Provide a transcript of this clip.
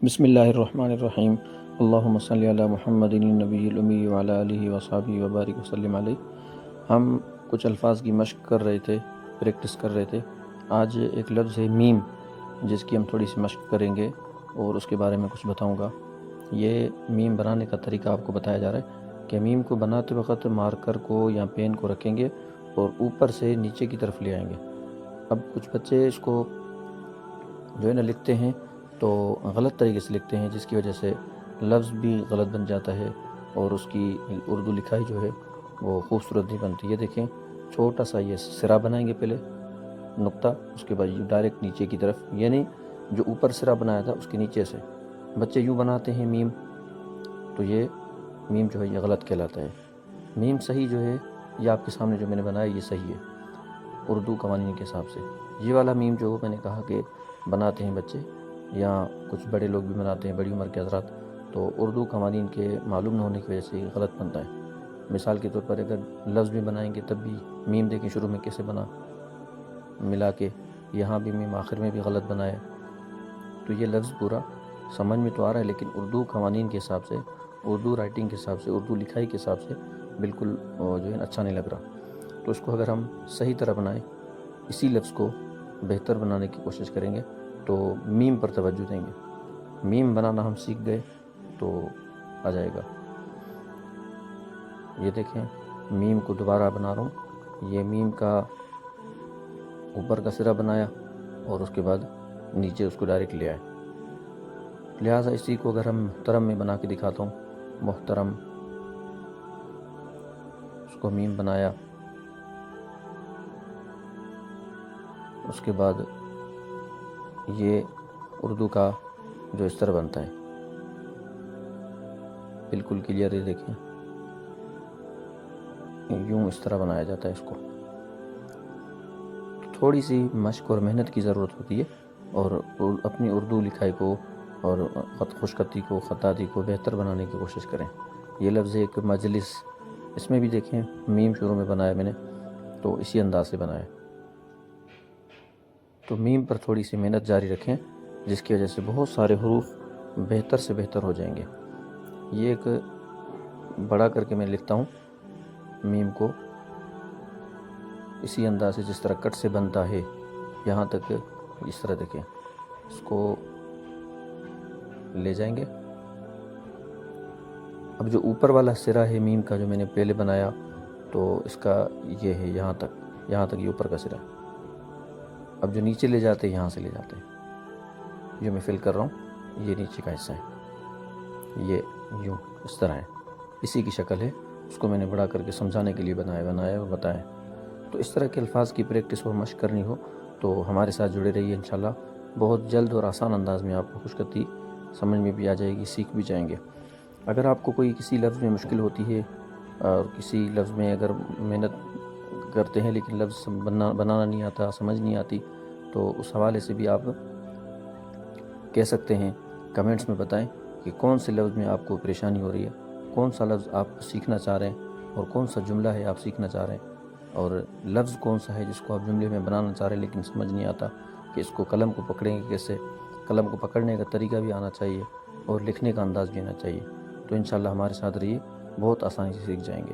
بسم اللہ الرحمن الرحیم اللہم صلی علی محمد النبی الامی وعلی آلہ وصحبہ وبارک وسلم علیہ۔ ہم کچھ الفاظ کی مشق کر رہے تھے، پریکٹس کر رہے تھے۔ آج ایک لفظ ہے میم، جس کی ہم تھوڑی سی مشق کریں گے اور اس کے بارے میں کچھ بتاؤں گا۔ یہ میم بنانے کا طریقہ آپ کو بتایا جا رہا ہے کہ میم کو بناتے وقت مارکر کو یا پین کو رکھیں گے اور اوپر سے نیچے کی طرف لے آئیں گے۔ اب کچھ بچے اس کو جو ہے نا لکھتے ہیں تو غلط طریقے سے لکھتے ہیں، جس کی وجہ سے لفظ بھی غلط بن جاتا ہے اور اس کی اردو لکھائی جو ہے وہ خوبصورت نہیں بنتی۔ یہ دیکھیں، چھوٹا سا یہ سرا بنائیں گے پہلے، نقطہ، اس کے بعد یہ ڈائریکٹ نیچے کی طرف، یعنی جو اوپر سرا بنایا تھا اس کے نیچے سے بچے یوں بناتے ہیں میم، تو یہ میم جو ہے یہ غلط کہلاتا ہے۔ میم صحیح جو ہے یہ آپ کے سامنے جو میں نے بنایا یہ صحیح ہے اردو قوانین کے حساب سے۔ یہ والا میم جو میں نے کہا کہ بناتے ہیں بچے یا کچھ بڑے لوگ بھی بناتے ہیں، بڑی عمر کے حضرات، تو اردو قوانین کے معلوم نہ ہونے کی وجہ سے یہ غلط بنتا ہے۔ مثال کے طور پر اگر لفظ بھی بنائیں گے تب بھی میم دیکھیں شروع میں کیسے بنا ملا کے، یہاں بھی میم آخر میں بھی غلط بنا ہے۔ تو یہ لفظ پورا سمجھ میں تو آ رہا ہے لیکن اردو قوانین کے حساب سے، اردو رائٹنگ کے حساب سے، اردو لکھائی کے حساب سے بالکل جو ہے اچھا نہیں لگ رہا۔ تو اس کو اگر ہم صحیح طرح بنائیں، اسی لفظ کو بہتر بنانے کی کوشش کریں گے تو میم پر توجہ دیں گے۔ میم بنانا ہم سیکھ گئے تو آ جائے گا۔ یہ دیکھیں، میم کو دوبارہ بنا رہا ہوں۔ یہ میم کا اوپر کا سرا بنایا اور اس کے بعد نیچے اس کو ڈائریکٹ لے آئے۔ لہٰذا اسی کو اگر ہم محترم میں بنا کے دکھاتا ہوں، محترم، اس کو میم بنایا، اس کے بعد یہ اردو کا جو اس طرح بنتا ہے بالکل کلیئر، یہ دیکھیں یوں اس طرح بنایا جاتا ہے اس کو۔ تھوڑی سی مشق اور محنت کی ضرورت ہوتی ہے اور اپنی اردو لکھائی کو اور خط خوش خطی کو، خطاطی کو بہتر بنانے کی کوشش کریں۔ یہ لفظ ایک مجلس، اس میں بھی دیکھیں میم شروع میں بنایا میں نے تو اسی انداز سے بنایا۔ تو میم پر تھوڑی سی محنت جاری رکھیں، جس کی وجہ سے بہت سارے حروف بہتر سے بہتر ہو جائیں گے۔ یہ ایک بڑا کر کے میں لکھتا ہوں میم کو اسی انداز سے جس طرح کٹ سے بنتا ہے، یہاں تک اس طرح دیکھیں، اس کو لے جائیں گے۔ اب جو اوپر والا سرا ہے میم کا جو میں نے پہلے بنایا تو اس کا یہ ہے یہاں تک یہ اوپر کا سرا۔ اب جو نیچے لے جاتے ہیں یہاں سے لے جاتے ہیں، جو میں فل کر رہا ہوں یہ نیچے کا حصہ ہے، یہ یوں اس طرح ہے، اسی کی شکل ہے۔ اس کو میں نے بڑا کر کے سمجھانے کے لیے بنایا اور بتایا۔ تو اس طرح کے الفاظ کی پریکٹس اور مشق کرنی ہو تو ہمارے ساتھ جڑے رہیے، انشاءاللہ بہت جلد اور آسان انداز میں آپ کو خوش خطی سمجھ میں بھی آ جائے گی، سیکھ بھی جائیں گے۔ اگر آپ کو کوئی کسی لفظ میں مشکل ہوتی ہے اور کسی لفظ میں اگر محنت کرتے ہیں لیکن لفظ بنانا نہیں آتا، سمجھ نہیں آتی، تو اس حوالے سے بھی آپ کہہ سکتے ہیں، کمنٹس میں بتائیں کہ کون سے لفظ میں آپ کو پریشانی ہو رہی ہے، کون سا لفظ آپ سیکھنا چاہ رہے ہیں اور کون سا جملہ ہے آپ سیکھنا چاہ رہے ہیں، اور لفظ کون سا ہے جس کو آپ جملے میں بنانا چاہ رہے ہیں لیکن سمجھ نہیں آتا کہ اس کو قلم کو پکڑیں گے کیسے۔ قلم کو پکڑنے کا طریقہ بھی آنا چاہیے اور لکھنے کا انداز بھی آنا چاہیے۔ تو انشاءاللہ ہمارے ساتھ رہیے، بہت آسانی سے سیکھ جائیں گے۔